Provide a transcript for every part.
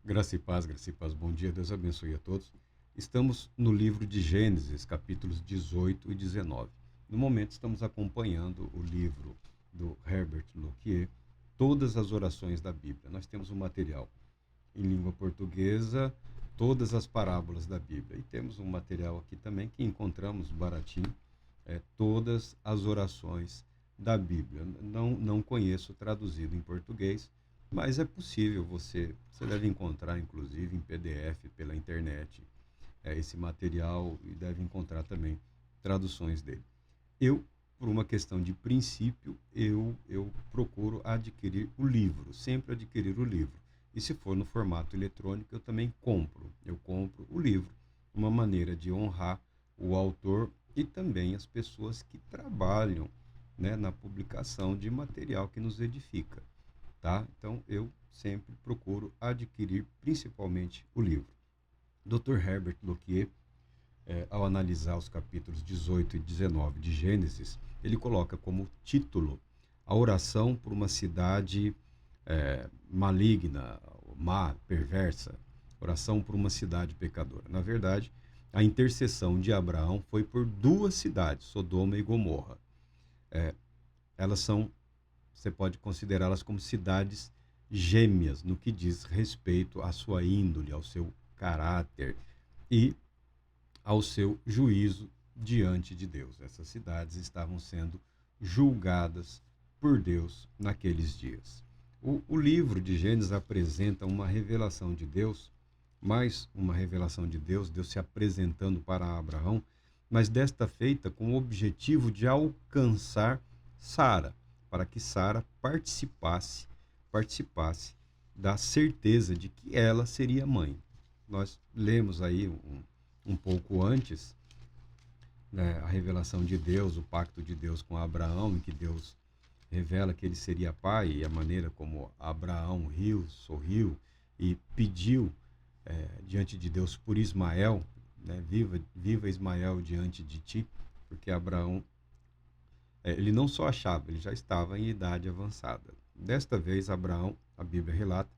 Graça e paz, bom dia, Deus abençoe a todos. Estamos no livro de Gênesis, capítulos 18 e 19. No momento, estamos acompanhando o livro do Herbert Lockyer, Todas as Orações da Bíblia. Nós temos um material em língua portuguesa, todas as parábolas da Bíblia. E temos um material aqui também que encontramos baratinho, Todas as Orações da Bíblia. Não conheço traduzido em português, mas é possível, você deve encontrar, inclusive, em PDF pela internet, esse material e deve encontrar também traduções dele. Eu, por uma questão de princípio, eu procuro adquirir o livro, sempre adquirir o livro. E se for no formato eletrônico, eu também compro. Eu compro o livro, uma maneira de honrar o autor e também as pessoas que trabalham, né, na publicação de material que nos edifica, tá? Então, eu sempre procuro adquirir principalmente o livro. Dr. Herbert Lockyer, ao analisar os capítulos 18 e 19 de Gênesis, ele coloca como título a oração por uma cidade maligna, má, perversa, oração por uma cidade pecadora. Na verdade, a intercessão de Abraão foi por duas cidades, Sodoma e Gomorra. Elas são, você pode considerá-las como cidades gêmeas no que diz respeito à sua índole, ao seu caráter e ao seu juízo diante de Deus. Essas cidades estavam sendo julgadas por Deus naqueles dias. O livro de Gênesis apresenta uma revelação de Deus, mais uma revelação de Deus, Deus se apresentando para Abraão, mas desta feita com o objetivo de alcançar Sara, para que Sara participasse da certeza de que ela seria mãe. Nós lemos aí um pouco antes, né, a revelação de Deus, o pacto de Deus com Abraão, em que Deus revela que ele seria pai, e a maneira como Abraão riu, sorriu e pediu diante de Deus por Ismael, né, viva Ismael diante de ti, porque Abraão, ele não só achava, ele já estava em idade avançada. Desta vez, Abraão, a Bíblia relata,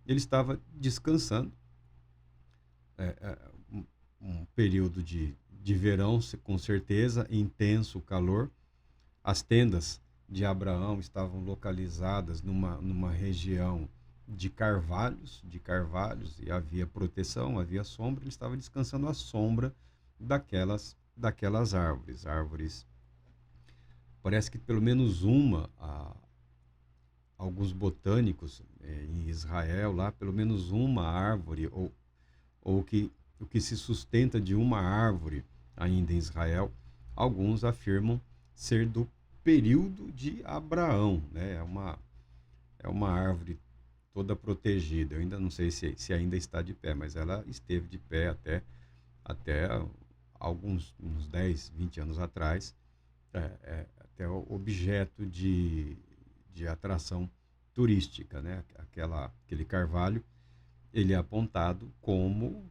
ele estava descansando, um período de verão, com certeza, intenso calor. As tendas de Abraão estavam localizadas numa região de carvalhos, e havia proteção, havia sombra, ele estava descansando à sombra daquelas árvores. Parece que pelo menos alguns botânicos em Israel, lá, pelo menos uma árvore, ou o que se sustenta de uma árvore ainda em Israel, alguns afirmam ser do período de Abraão, né? É uma árvore toda protegida. Eu ainda não sei se ainda está de pé, mas ela esteve de pé até uns 10, 20 anos atrás, até objeto de atração turística, né? Aquele carvalho, ele é apontado como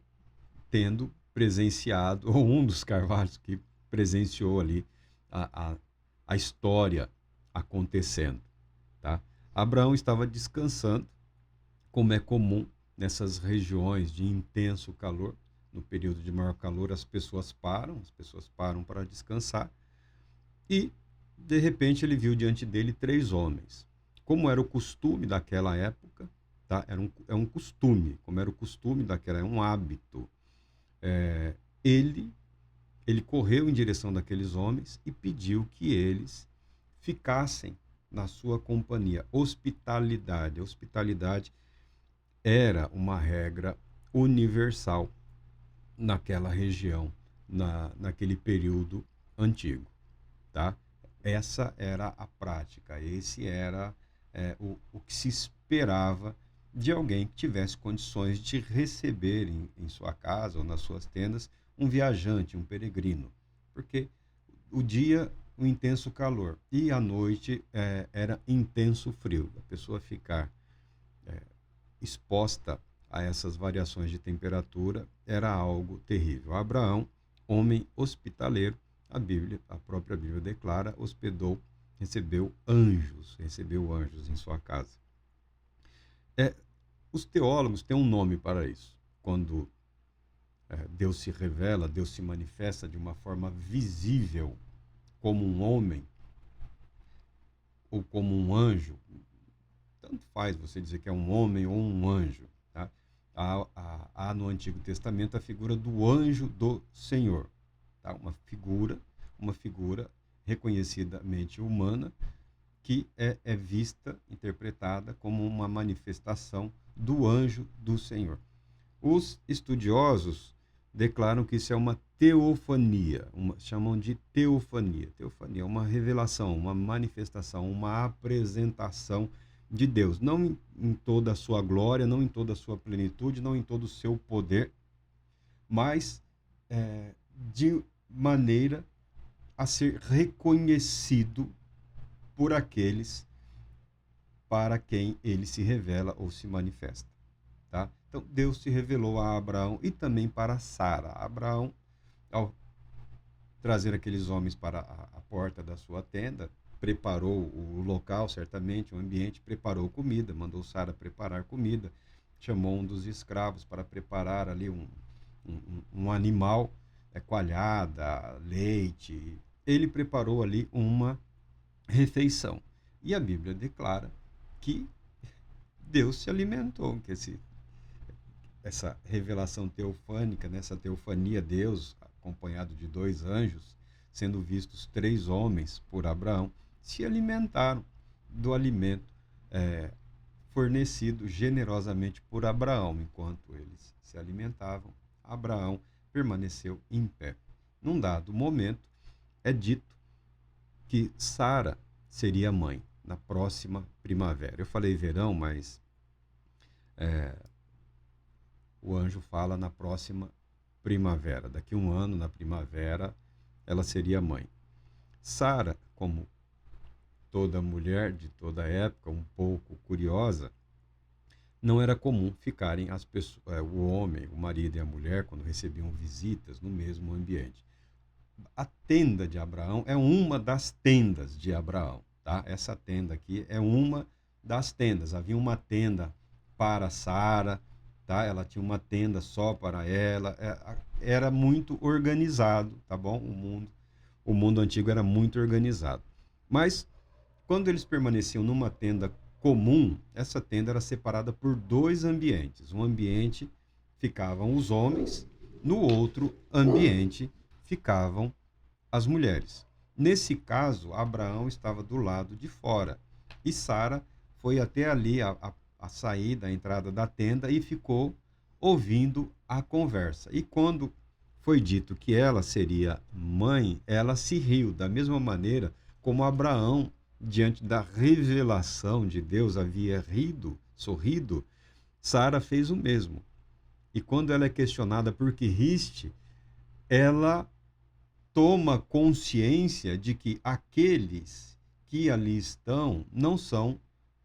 tendo presenciado, ou um dos carvalhos que presenciou ali a história acontecendo, tá? Abraão estava descansando, como é comum nessas regiões de intenso calor. No período de maior calor, as pessoas param para descansar, e de repente ele viu diante dele três homens. Como era o costume daquela época, tá? É um costume, como era o costume daquela, é um hábito. É, ele ele correu em direção daqueles homens e pediu que eles ficassem na sua companhia. Hospitalidade. Hospitalidade era uma regra universal naquela região, naquele período antigo, tá? Essa era a prática, esse era o que se esperava de alguém que tivesse condições de receber em sua casa ou nas suas tendas um viajante, um peregrino, porque o dia, o intenso calor, e a noite era intenso frio. A pessoa ficar exposta a essas variações de temperatura era algo terrível. Abraão, homem hospitaleiro, a própria Bíblia declara, recebeu anjos em sua casa. Os teólogos têm um nome para isso. Quando Deus se revela, Deus se manifesta de uma forma visível, como um homem ou como um anjo. Tanto faz você dizer que é um homem ou um anjo. Tá? Há no Antigo Testamento a figura do anjo do Senhor. Tá? Uma figura reconhecidamente humana, que é vista, interpretada como uma manifestação do anjo do Senhor. Os estudiosos declaram que isso é uma teofania, chamam de teofania. Teofania é uma revelação, uma manifestação, uma apresentação de Deus, não em toda a sua glória, não em toda a sua plenitude, não em todo o seu poder, mas de maneira a ser reconhecido por aqueles para quem ele se revela ou se manifesta. Tá? Então, Deus se revelou a Abraão e também para Sara. Abraão, ao trazer aqueles homens para a porta da sua tenda, preparou o local, certamente, o ambiente, preparou comida, mandou Sara preparar comida, chamou um dos escravos para preparar ali um animal, coalhada, leite. Ele preparou ali uma refeição. E a Bíblia declara que Deus se alimentou, que essa revelação teofânica, nessa teofania, Deus, acompanhado de 2 anjos, sendo vistos 3 homens por Abraão, se alimentaram do alimento fornecido generosamente por Abraão. Enquanto eles se alimentavam, Abraão permaneceu em pé. Num dado momento, é dito que Sara seria mãe na próxima primavera. Eu falei verão, mas o anjo fala na próxima primavera. Daqui a um ano, na primavera, ela seria mãe. Sara, como toda mulher de toda época, um pouco curiosa, não era comum ficarem as pessoas, o homem, o marido e a mulher, quando recebiam visitas, no mesmo ambiente. A tenda de Abraão é uma das tendas de Abraão. Tá? Essa tenda aqui é uma das tendas. Havia uma tenda para Sara, tá? Ela tinha uma tenda só para ela. Era muito organizado, tá bom? O mundo antigo era muito organizado. Mas quando eles permaneciam numa tenda comum, essa tenda era separada por 2 ambientes. Um ambiente ficavam os homens, no outro ambiente ficavam as mulheres. Nesse caso, Abraão estava do lado de fora e Sara foi até ali a saída, a entrada da tenda e ficou ouvindo a conversa. E quando foi dito que ela seria mãe, ela se riu, da mesma maneira como Abraão, diante da revelação de Deus, havia rido, sorrido. Sara fez o mesmo. E quando ela é questionada por que riste, ela toma consciência de que aqueles que ali estão não são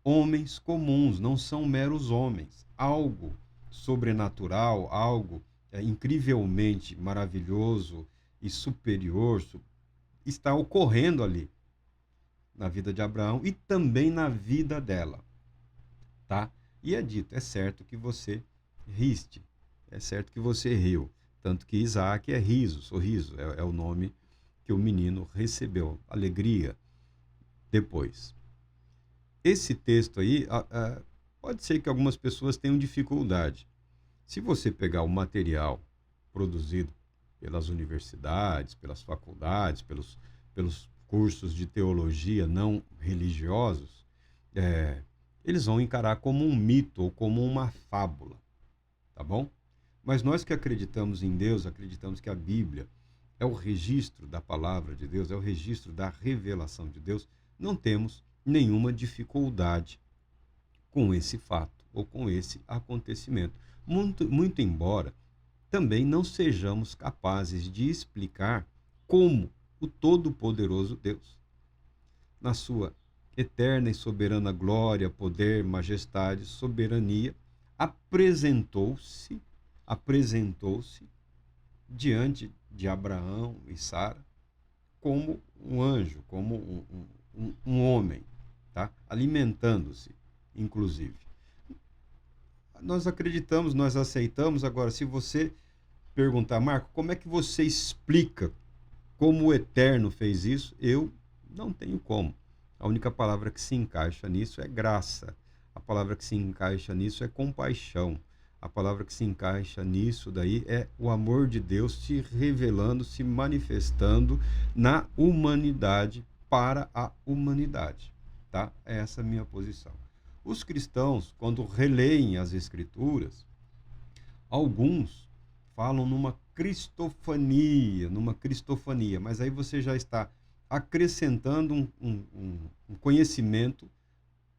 homens comuns, não são meros homens. Algo sobrenatural, algo incrivelmente maravilhoso e superior está ocorrendo ali na vida de Abraão e também na vida dela, tá? E é dito, é certo que você riste, é certo que você riu. Tanto que Isaac é riso, sorriso, é o nome que o menino recebeu, alegria, depois. Esse texto aí, pode ser que algumas pessoas tenham dificuldade. Se você pegar o material produzido pelas universidades, pelas faculdades, pelos cursos de teologia não religiosos, eles vão encarar como um mito ou como uma fábula, tá bom? Mas nós que acreditamos em Deus, acreditamos que a Bíblia é o registro da palavra de Deus, é o registro da revelação de Deus, não temos nenhuma dificuldade com esse fato ou com esse acontecimento. Muito embora também não sejamos capazes de explicar como o Todo-Poderoso Deus, na sua eterna e soberana glória, poder, majestade, soberania, apresentou-se diante de Abraão e Sara como um anjo, como um homem, tá? Alimentando-se, inclusive. nós acreditamos, nós aceitamos. Agora, se você perguntar, Marco, como é que você explica como o Eterno fez isso? Eu não tenho como. A única palavra que se encaixa nisso é graça. A palavra que se encaixa nisso é compaixão. A palavra que se encaixa nisso daí é o amor de Deus se revelando, se manifestando na humanidade para a humanidade, tá? É essa a minha posição. Os cristãos, quando releem as Escrituras, alguns falam numa cristofania, mas aí você já está acrescentando um conhecimento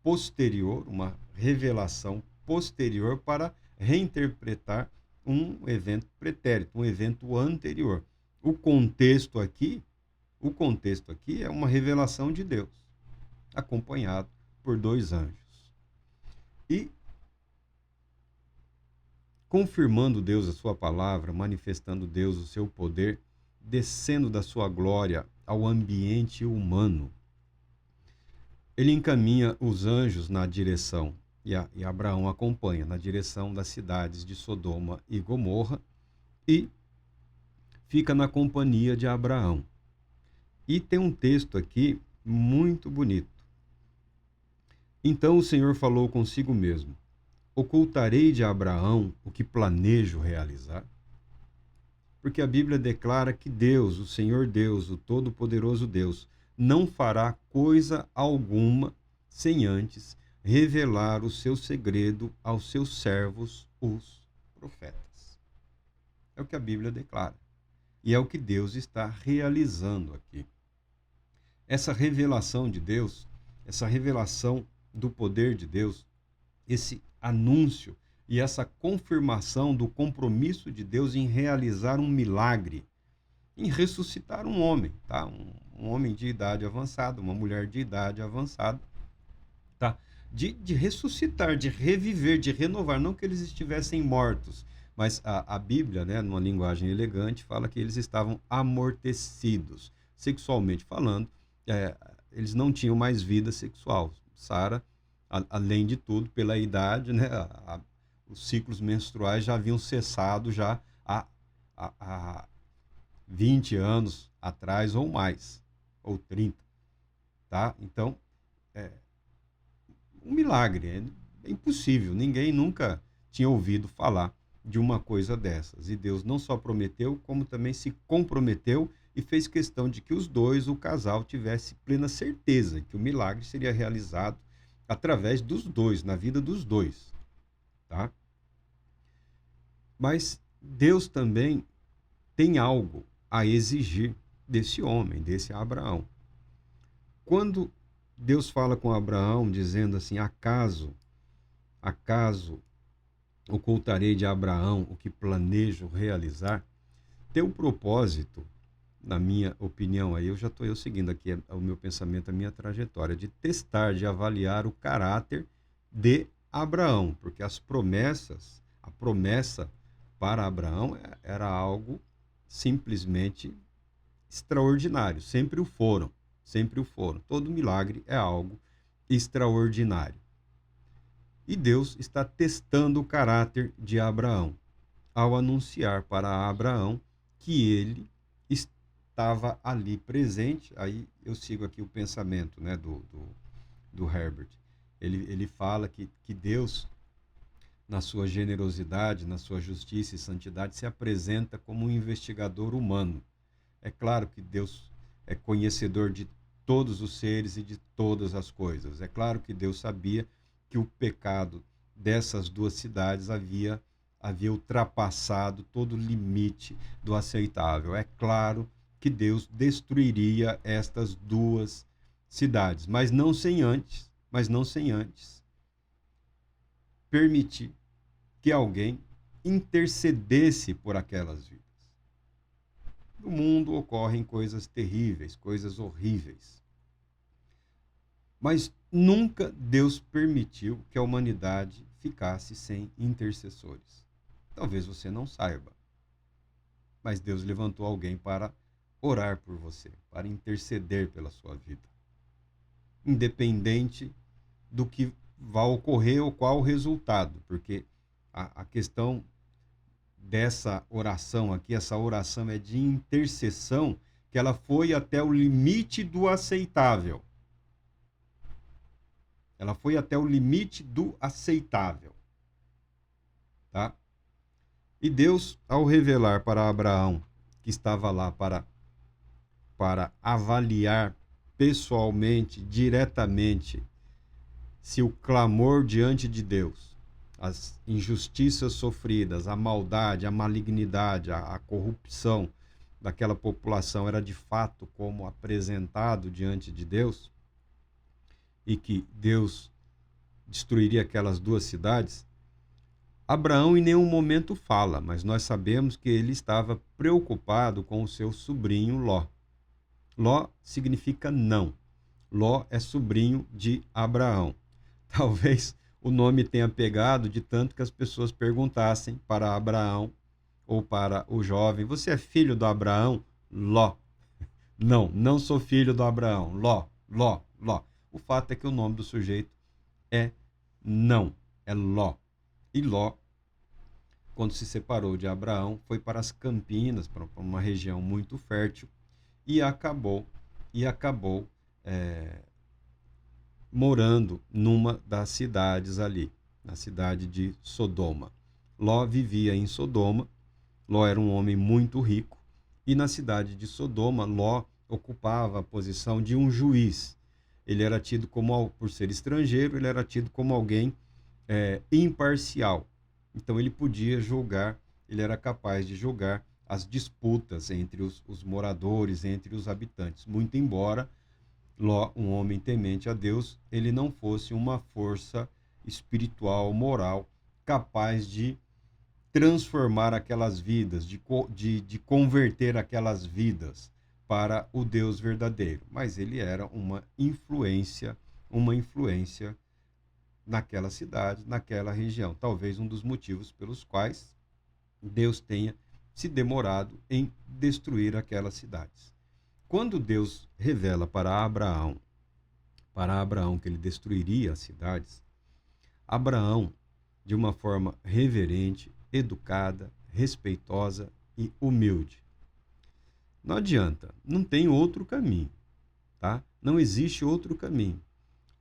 posterior, uma revelação posterior para reinterpretar um evento pretérito, um evento anterior. O contexto aqui, o contexto aqui é uma revelação de Deus, acompanhado por dois anjos. E confirmando Deus a sua palavra, manifestando Deus o seu poder, descendo da sua glória ao ambiente humano. Ele encaminha os anjos na direção, e Abraão acompanha, na direção das cidades de Sodoma e Gomorra, e fica na companhia de Abraão. E tem um texto aqui muito bonito. Então o Senhor falou consigo mesmo: ocultarei de Abraão o que planejo realizar? Porque a Bíblia declara que Deus, o Senhor Deus, o Todo-Poderoso Deus, não fará coisa alguma sem antes revelar o seu segredo aos seus servos, os profetas. É o que a Bíblia declara. E é o que Deus está realizando aqui. Essa revelação de Deus, essa revelação do poder de Deus, esse anúncio e essa confirmação do compromisso de Deus em realizar um milagre, em ressuscitar um homem, tá? Um homem de idade avançada, uma mulher de idade avançada, tá? De ressuscitar, de reviver, de renovar, não que eles estivessem mortos, mas a Bíblia, né, numa linguagem elegante, fala que eles estavam amortecidos, sexualmente falando, eles não tinham mais vida sexual. Sara, além de tudo, pela idade, né, os ciclos menstruais já haviam cessado já há 20 anos atrás ou mais, ou 30, tá? Então, um milagre, é impossível, ninguém nunca tinha ouvido falar de uma coisa dessas. E Deus não só prometeu, como também se comprometeu e fez questão de que os dois, o casal, tivesse plena certeza que o milagre seria realizado através dos dois, na vida dos dois, tá? Mas Deus também tem algo a exigir desse homem, desse Abraão. Quando Deus fala com Abraão, dizendo assim: acaso ocultarei de Abraão o que planejo realizar? Tem um propósito, na minha opinião, aí eu já estou seguindo aqui o meu pensamento, a minha trajetória, de testar, de avaliar o caráter de Abraão, porque a promessa para Abraão era algo simplesmente extraordinário, sempre o foram. Todo milagre é algo extraordinário. E Deus está testando o caráter de Abraão ao anunciar para Abraão que ele estava ali presente. Aí eu sigo aqui o pensamento, né, do Herbert. Ele fala que Deus, na sua generosidade, na sua justiça e santidade, se apresenta como um investigador humano. É claro que Deus é conhecedor de todos os seres e de todas as coisas. É claro que Deus sabia que o pecado dessas duas cidades havia ultrapassado todo o limite do aceitável. É claro que Deus destruiria estas duas cidades, mas não sem antes permitir que alguém intercedesse por aquelas vidas. No mundo ocorrem coisas terríveis, coisas horríveis. Mas nunca Deus permitiu que a humanidade ficasse sem intercessores. Talvez você não saiba, mas Deus levantou alguém para orar por você, para interceder pela sua vida. Independente do que vai ocorrer ou qual o resultado, porque A questão dessa oração aqui, essa oração é de intercessão, que ela foi até o limite do aceitável. Ela foi até o limite do aceitável, tá? E Deus, ao revelar para Abraão, que estava lá para avaliar pessoalmente, diretamente, se o clamor diante de Deus, as injustiças sofridas, a maldade, a malignidade, a corrupção daquela população era de fato como apresentado diante de Deus, e que Deus destruiria aquelas duas cidades, Abraão em nenhum momento fala, mas nós sabemos que ele estava preocupado com o seu sobrinho Ló. Ló significa não. Ló é sobrinho de Abraão. Talvez o nome tenha pegado de tanto que as pessoas perguntassem para Abraão ou para o jovem: você é filho do Abraão? Ló. Não, não sou filho do Abraão. Ló, Ló, Ló. O fato é que o nome do sujeito é não, é Ló. E Ló, quando se separou de Abraão, foi para as Campinas, para uma região muito fértil, e acabou morando numa das cidades ali, na cidade de Sodoma. Ló vivia em Sodoma. Ló era um homem muito rico, e na cidade de Sodoma, Ló ocupava a posição de um juiz. Ele era tido como, por ser estrangeiro, ele era tido como alguém imparcial. Então ele podia julgar, ele era capaz de julgar as disputas entre os moradores, entre os habitantes. Muito embora Ló, um homem temente a Deus, ele não fosse uma força espiritual, moral, capaz de transformar aquelas vidas, de converter aquelas vidas para o Deus verdadeiro. Mas ele era uma influência naquela cidade, naquela região. Talvez um dos motivos pelos quais Deus tenha se demorado em destruir aquelas cidades. Quando Deus revela para Abraão que ele destruiria as cidades, Abraão, de uma forma reverente, educada, respeitosa e humilde. Não adianta, não tem outro caminho, tá? Não existe outro caminho.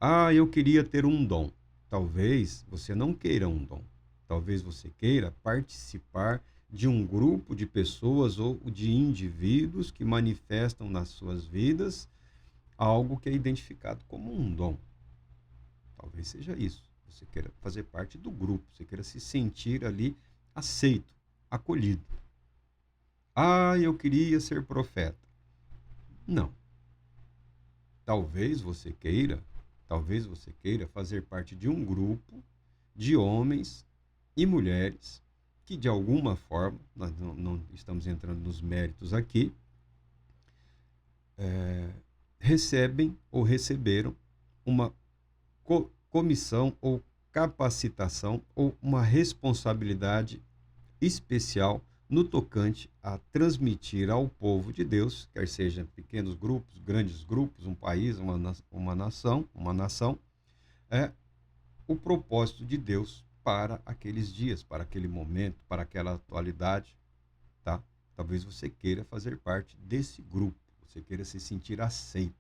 Ah, eu queria ter um dom. Talvez você não queira um dom. Talvez você queira participar de um grupo de pessoas ou de indivíduos que manifestam nas suas vidas algo que é identificado como um dom. Talvez seja isso. Você queira fazer parte do grupo, você queira se sentir ali aceito, acolhido. Ah, eu queria ser profeta. Não. Talvez você queira fazer parte de um grupo de homens e mulheres que, de alguma forma, nós não estamos entrando nos méritos aqui, recebem ou receberam uma comissão ou capacitação ou uma responsabilidade especial no tocante a transmitir ao povo de Deus, quer seja pequenos grupos, grandes grupos, um país, uma nação, o propósito de Deus para aqueles dias, para aquele momento, para aquela atualidade, tá? Talvez você queira fazer parte desse grupo, você queira se sentir aceito.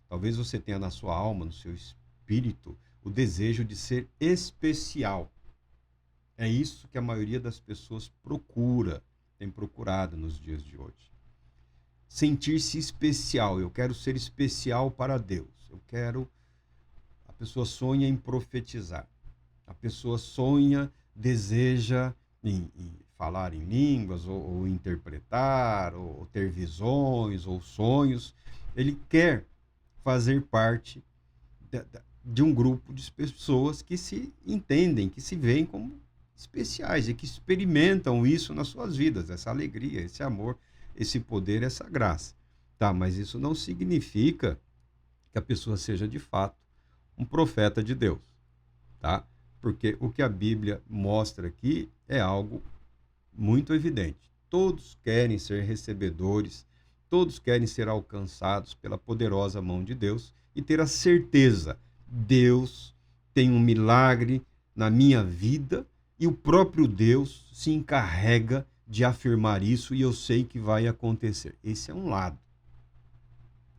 Talvez você tenha na sua alma, no seu espírito, o desejo de ser especial. É isso que a maioria das pessoas tem procurado nos dias de hoje. Sentir-se especial. Eu quero ser especial para Deus. A pessoa sonha em profetizar. A pessoa sonha, deseja em falar em línguas, ou interpretar, ou ter visões, ou sonhos. Ele quer fazer parte de um grupo de pessoas que se entendem, que se veem como especiais e que experimentam isso nas suas vidas, essa alegria, esse amor, esse poder, essa graça. Tá, mas isso não significa que a pessoa seja de fato um profeta de Deus, tá? Porque o que a Bíblia mostra aqui é algo muito evidente. Todos querem ser recebedores, todos querem ser alcançados pela poderosa mão de Deus e ter a certeza: Deus tem um milagre na minha vida e o próprio Deus se encarrega de afirmar isso e eu sei que vai acontecer. Esse é um lado.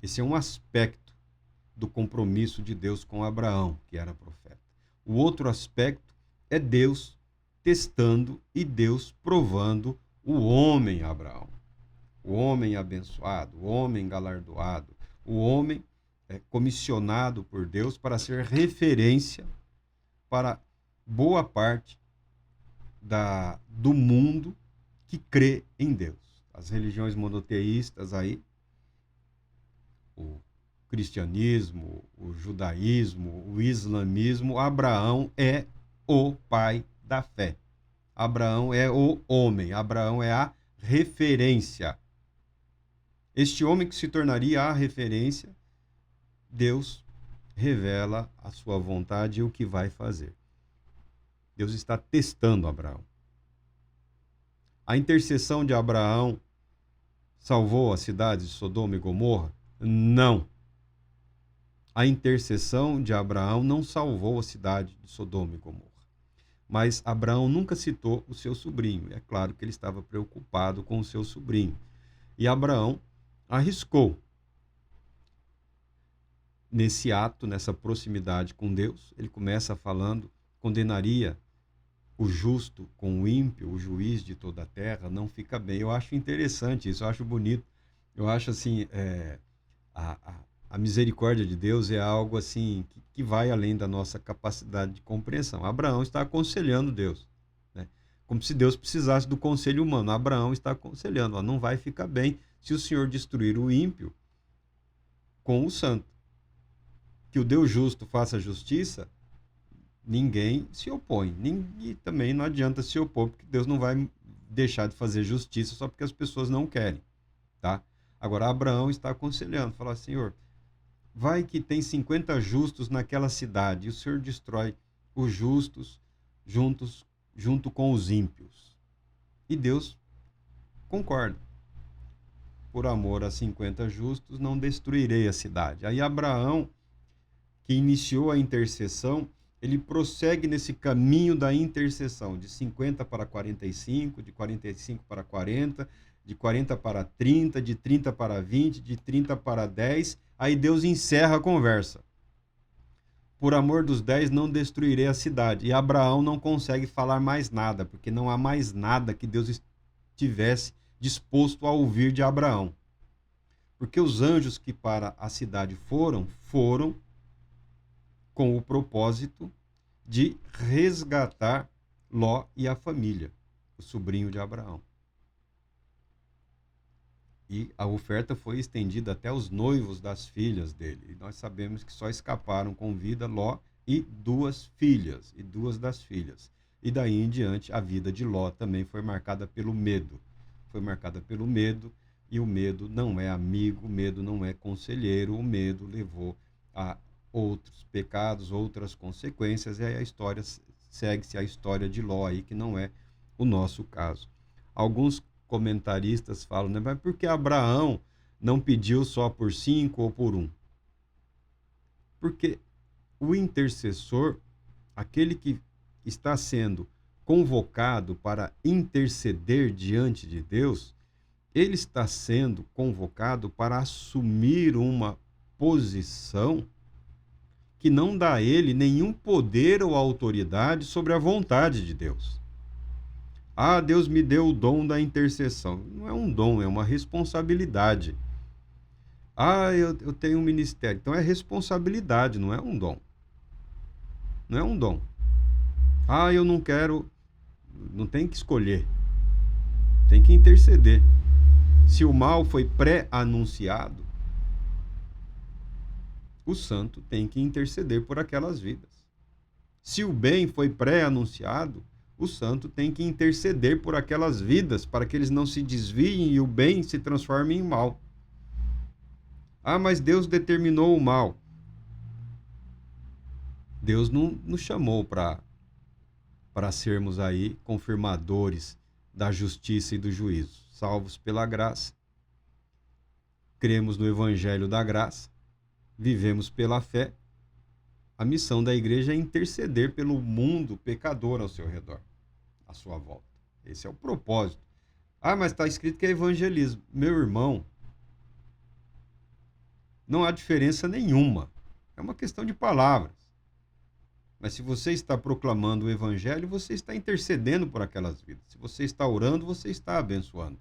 Esse é um aspecto do compromisso de Deus com Abraão, que era profeta. O outro aspecto é Deus testando e Deus provando o homem Abraão. O homem abençoado, o homem galardoado, o homem comissionado por Deus para ser referência para boa parte do mundo que crê em Deus. As religiões monoteístas aí, o cristianismo, o judaísmo, o islamismo, Abraão é o pai da fé. Abraão é o homem, Abraão é a referência. Este homem que se tornaria a referência, Deus revela a sua vontade e o que vai fazer. Deus está testando Abraão. A intercessão de Abraão salvou as cidades de Sodoma e Gomorra? Não. A intercessão de Abraão não salvou a cidade de Sodoma e Gomorra. Mas Abraão nunca citou o seu sobrinho. É claro que ele estava preocupado com o seu sobrinho. E Abraão arriscou nesse ato, nessa proximidade com Deus. Ele começa falando, condenaria o justo com o ímpio, o juiz de toda a terra, não fica bem. Eu acho interessante isso, eu acho bonito. Eu acho assim, a misericórdia de Deus é algo assim que vai além da nossa capacidade de compreensão. Abraão está aconselhando Deus, né? Como se Deus precisasse do conselho humano. Abraão está aconselhando, não vai ficar bem se o Senhor destruir o ímpio com o santo. Que o Deus justo faça justiça, ninguém se opõe. E também não adianta se opor, porque Deus não vai deixar de fazer justiça só porque as pessoas não querem, tá? Agora, Abraão está aconselhando, fala, Senhor, vai que tem 50 justos naquela cidade e o Senhor destrói os justos junto com os ímpios. E Deus concorda. Por amor a 50 justos, não destruirei a cidade. Aí Abraão, que iniciou a intercessão, ele prossegue nesse caminho da intercessão, de 50 para 45, de 45 para 40, de 40 para 30, de 30 para 20, de 30 para 10, aí Deus encerra a conversa. Por amor dos 10, não destruirei a cidade. E Abraão não consegue falar mais nada, porque não há mais nada que Deus estivesse disposto a ouvir de Abraão. Porque os anjos que para a cidade foram com o propósito de resgatar Ló e a família, o sobrinho de Abraão. E a oferta foi estendida até os noivos das filhas dele. E nós sabemos que só escaparam com vida Ló e 2 filhas, e 2 das filhas. E daí em diante, a vida de Ló também foi marcada pelo medo. Foi marcada pelo medo, e o medo não é amigo, o medo não é conselheiro, o medo levou a outros pecados, outras consequências, e aí a história segue-se a história de Ló aí, que não é o nosso caso. Alguns comentaristas falam, né, mas por que Abraão não pediu só por 5 ou por 1? Porque o intercessor, aquele que está sendo convocado para interceder diante de Deus, ele está sendo convocado para assumir uma posição que não dá a ele nenhum poder ou autoridade sobre a vontade de Deus. Ah, Deus me deu o dom da intercessão. Não é um dom, é uma responsabilidade. Ah, eu tenho um ministério. Então é responsabilidade, não é um dom. Não é um dom. Ah, eu não quero. Não tem que escolher. Tem que interceder. Se o mal foi pré-anunciado, o santo tem que interceder por aquelas vidas. Se o bem foi pré-anunciado, o santo tem que interceder por aquelas vidas para que eles não se desviem e o bem se transforme em mal. Ah, mas Deus determinou o mal. Deus não nos chamou para sermos aí confirmadores da justiça e do juízo. Salvos pela graça, cremos no evangelho da graça, vivemos pela fé. A missão da igreja é interceder pelo mundo pecador ao seu redor. à sua volta. Esse é o propósito. Ah, mas está escrito que é evangelismo. Meu irmão, não há diferença nenhuma. É uma questão de palavras. Mas se você está proclamando o evangelho, você está intercedendo por aquelas vidas. Se você está orando, você está abençoando.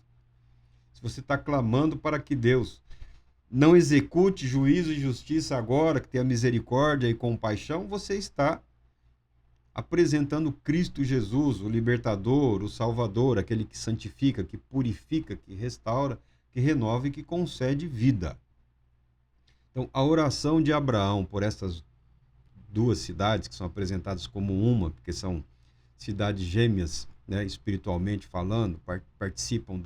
Se você está clamando para que Deus não execute juízo e justiça agora, que tenha misericórdia e compaixão, você está apresentando Cristo Jesus, o libertador, o salvador, aquele que santifica, que purifica, que restaura, que renova e que concede vida. Então, a oração de Abraão por essas duas cidades, que são apresentadas como uma, porque são cidades gêmeas, né, espiritualmente falando, participam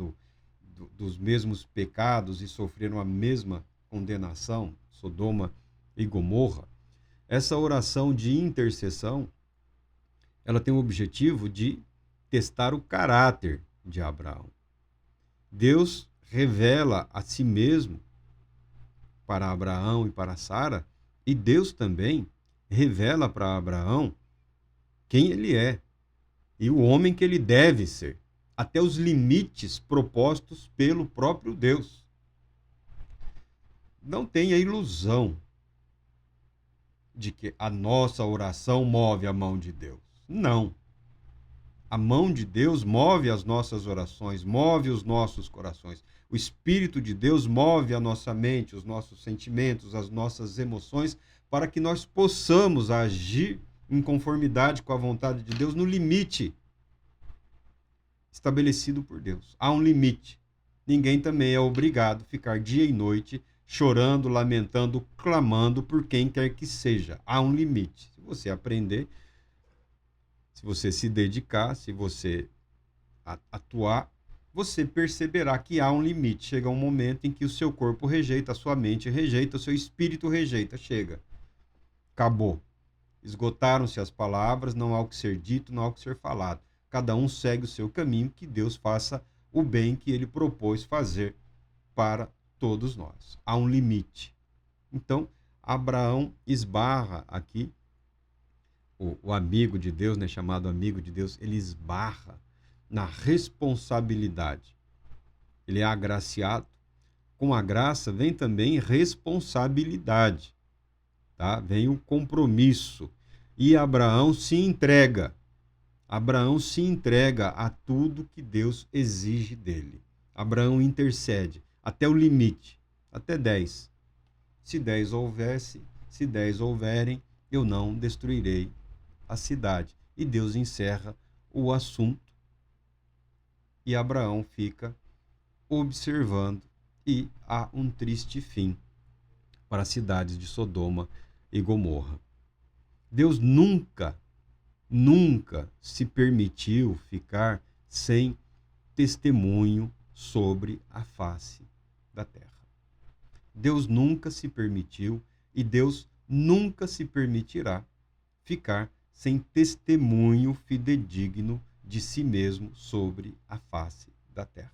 dos mesmos pecados e sofreram a mesma condenação, Sodoma e Gomorra. Essa oração de intercessão, ela tem o objetivo de testar o caráter de Abraão. Deus revela a si mesmo para Abraão e para Sara, e Deus também revela para Abraão quem ele é e o homem que ele deve ser, até os limites propostos pelo próprio Deus. Não tenha ilusão de que a nossa oração move a mão de Deus. Não. A mão de Deus move as nossas orações, move os nossos corações. O Espírito de Deus move a nossa mente, os nossos sentimentos, as nossas emoções, para que nós possamos agir em conformidade com a vontade de Deus no limite estabelecido por Deus. Há um limite. Ninguém também é obrigado a ficar dia e noite chorando, lamentando, clamando por quem quer que seja. Há um limite. Se você aprender, se você se dedicar, se você atuar, você perceberá que há um limite. Chega um momento em que o seu corpo rejeita, a sua mente rejeita, o seu espírito rejeita. Chega. Acabou. Esgotaram-se as palavras, não há o que ser dito, não há o que ser falado. Cada um segue o seu caminho, que Deus faça o bem que ele propôs fazer para todos nós. Há um limite. Então, Abraão esbarra aqui, o amigo de Deus, né, chamado amigo de Deus, ele esbarra na responsabilidade. Ele é agraciado. Com a graça vem também responsabilidade, tá? Vem o compromisso. E Abraão se entrega. Abraão se entrega a tudo que Deus exige dele. Abraão intercede até o limite, até 10. Se 10 houverem, eu não destruirei a cidade. E Deus encerra o assunto. E Abraão fica observando e há um triste fim para as cidades de Sodoma e Gomorra. Deus nunca se permitiu ficar sem testemunho sobre a face da terra. Deus nunca se permitiu e Deus nunca se permitirá ficar sem testemunho fidedigno de si mesmo sobre a face da terra.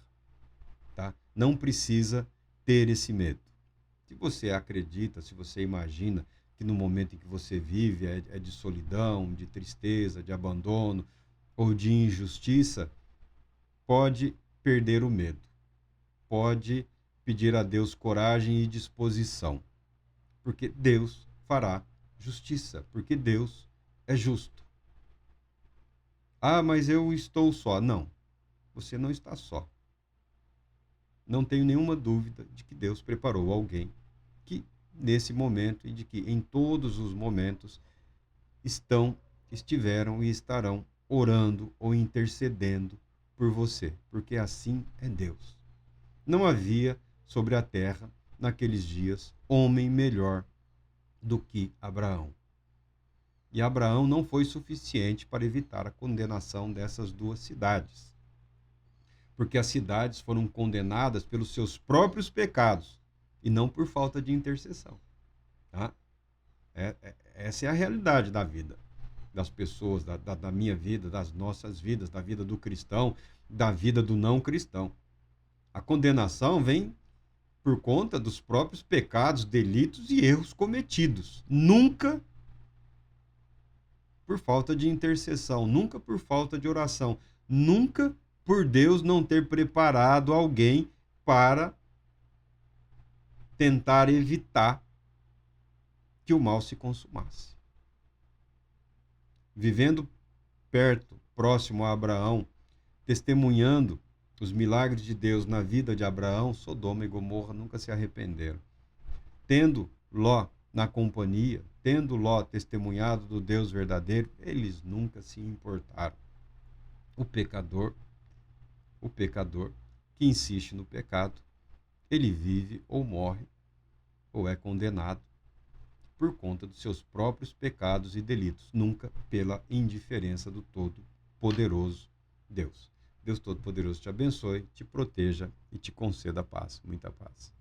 Tá? Não precisa ter esse medo. Se você acredita, se você imagina que no momento em que você vive é de solidão, de tristeza, de abandono ou de injustiça, pode perder o medo. Pode pedir a Deus coragem e disposição, porque Deus fará justiça, porque Deus é justo. Ah, mas eu estou só. Não, você não está só. Não tenho nenhuma dúvida de que Deus preparou alguém que, nesse momento, e de que em todos os momentos, estiveram e estarão orando ou intercedendo por você, porque assim é Deus. Não havia sobre a terra, naqueles dias, homem melhor do que Abraão. E Abraão não foi suficiente para evitar a condenação dessas duas cidades, porque as cidades foram condenadas pelos seus próprios pecados e não por falta de intercessão. Tá? Essa é a realidade da vida das pessoas, da minha vida, das nossas vidas, da vida do cristão, da vida do não cristão. A condenação vem por conta dos próprios pecados, delitos e erros cometidos. Nunca por falta de intercessão, nunca por falta de oração, Nunca por Deus não ter preparado alguém para tentar evitar que o mal se consumasse. Vivendo perto, próximo a Abraão, testemunhando os milagres de Deus na vida de Abraão, Sodoma e Gomorra nunca se arrependeram. Tendo Ló na companhia, tendo Ló testemunhado do Deus verdadeiro, eles nunca se importaram. O pecador que insiste no pecado, ele vive ou morre ou é condenado por conta dos seus próprios pecados e delitos, nunca pela indiferença do Todo-Poderoso Deus. Deus Todo-Poderoso te abençoe, te proteja e te conceda paz, muita paz.